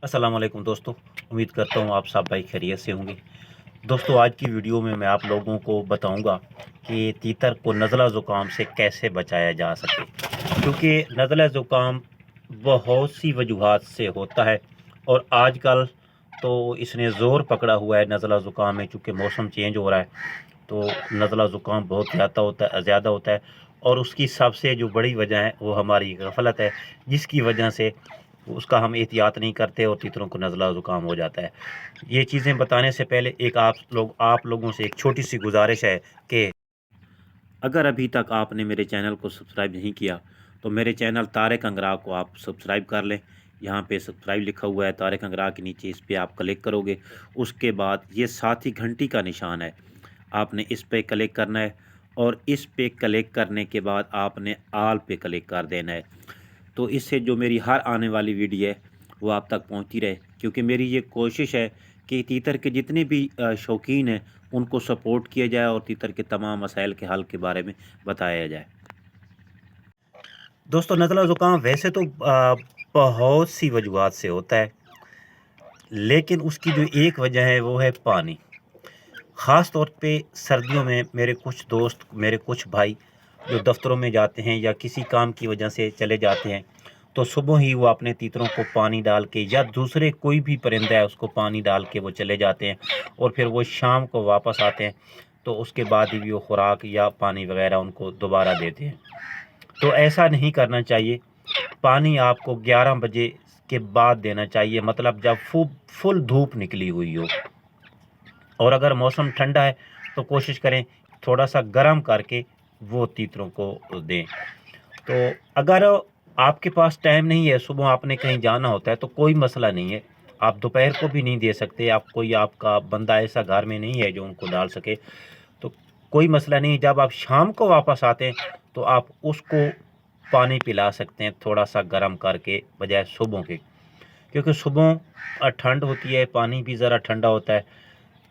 अस्सलाम वालेकुम दोस्तों। उम्मीद करता हूँ आप सब भाई खैरियत से होंगे। दोस्तों, आज की वीडियो में मैं आप लोगों को बताऊंगा कि तीतर को नज़ला ज़ुकाम से कैसे बचाया जा सके, क्योंकि नज़ला ज़ुकाम बहुत सी वजूहात से होता है और आजकल तो इसने ज़ोर पकड़ा हुआ है नज़ला ज़ुकाम में। चूँकि मौसम चेंज हो रहा है तो नज़ला ज़ुकाम बहुत ज़्यादा होता है और उसकी सबसे जो बड़ी वजह है वो हमारी गफलत है, जिसकी वजह से उसका हम एहतियात नहीं करते और तीतरों को नज़ला ज़ुकाम हो जाता है। ये चीज़ें बताने से पहले एक आप लोगों से एक छोटी सी गुजारिश है कि अगर अभी तक आपने मेरे चैनल को सब्सक्राइब नहीं किया तो मेरे चैनल तारिक अंगरा को आप सब्सक्राइब कर लें। यहाँ पे सब्सक्राइब लिखा हुआ है तारिक अंगरा के नीचे, इस पर आप क्लिक करोगे। उसके बाद ये साथ ही घंटी का निशान है, आपने इस पे क्लिक करना है और इस पे क्लिक करने के बाद आपने आल पे क्लिक कर देना है। तो इससे जो मेरी हर आने वाली वीडियो है वो आप तक पहुंचती रहे, क्योंकि मेरी ये कोशिश है कि तीतर के जितने भी शौकीन हैं उनको सपोर्ट किया जाए और तीतर के तमाम मसाइल के हल के बारे में बताया जाए। दोस्तों, नज़ला ज़ुकाम वैसे तो बहुत सी वजूहत से होता है, लेकिन उसकी जो एक वजह है वो है पानी। ख़ास तौर पे सर्दियों में मेरे कुछ दोस्त, मेरे कुछ भाई जो दफ्तरों में जाते हैं या किसी काम की वजह से चले जाते हैं, तो सुबह ही वो अपने तीतरों को पानी डाल के या दूसरे कोई भी परिंदा है उसको पानी डाल के वो चले जाते हैं और फिर वो शाम को वापस आते हैं, तो उसके बाद ही वो खुराक या पानी वगैरह उनको दोबारा देते हैं। तो ऐसा नहीं करना चाहिए। पानी आपको 11 बजे के बाद देना चाहिए, मतलब जब फुल धूप निकली हुई हो। और अगर मौसम ठंडा है तो कोशिश करें थोड़ा सा गर्म करके वो तीतरों को दें। तो अगर आपके पास टाइम नहीं है, सुबह आपने कहीं जाना होता है, तो कोई मसला नहीं है, आप दोपहर को भी नहीं दे सकते। आप कोई आपका बंदा ऐसा घर में नहीं है जो उनको डाल सके, तो कोई मसला नहीं। जब आप शाम को वापस आते हैं तो आप उसको पानी पिला सकते हैं थोड़ा सा गर्म करके, बजाय सुबह के, क्योंकि सुबह ठंड होती है, पानी भी ज़रा ठंडा होता है।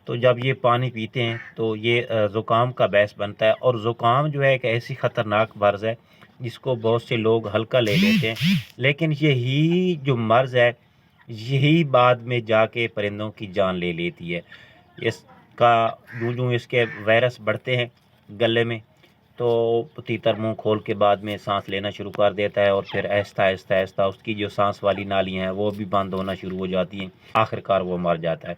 तो जब ये पानी पीते हैं तो ये ज़ुकाम का बायस बनता है। और ज़ुकाम जो है एक ऐसी ख़तरनाक मर्ज़ है जिसको बहुत से लोग हल्का ले लेते हैं, लेकिन यही जो मर्ज़ है यही बाद में जाके परिंदों की जान ले लेती है। इसका यूँ इसके वायरस बढ़ते हैं गले में, तो तीतर मुंह खोल के बाद में सांस लेना शुरू कर देता है और फिर आहिस्ता आहिस्ता आहिस्ता उसकी जो सांस वाली नालियाँ हैं वो भी बंद होना शुरू हो जाती हैं, आखिरकार वो मर जाता है।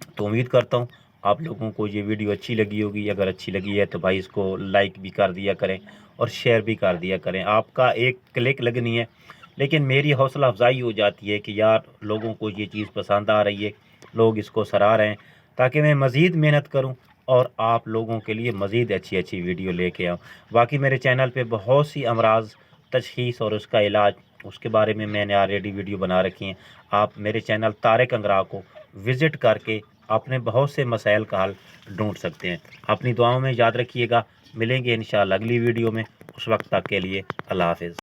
तो उम्मीद करता हूँ आप लोगों को ये वीडियो अच्छी लगी होगी। अगर अच्छी लगी है तो भाई इसको लाइक भी कर दिया करें और शेयर भी कर दिया करें। आपका एक क्लिक लगनी है, लेकिन मेरी हौसला अफजाई हो जाती है कि यार लोगों को ये चीज़ पसंद आ रही है, लोग इसको सराह रहे हैं, ताकि मैं मज़ीद मेहनत करूं और आप लोगों के लिए मज़ीद अच्छी अच्छी वीडियो लेके आऊँ। बाकी मेरे चैनल पे बहुत सी अमराज तशख़ीस और उसका इलाज, उसके बारे में मैंने ऑलरेडी वीडियो बना रखी हैं। आप मेरे चैनल तारिक अंगरा को विज़िट करके अपने बहुत से मसाइल का हल ढूंढ सकते हैं। अपनी दुआओं में याद रखिएगा। मिलेंगे इंशाअल्लाह अगली वीडियो में। उस वक्त तक के लिए अल्लाह हाफ़िज़।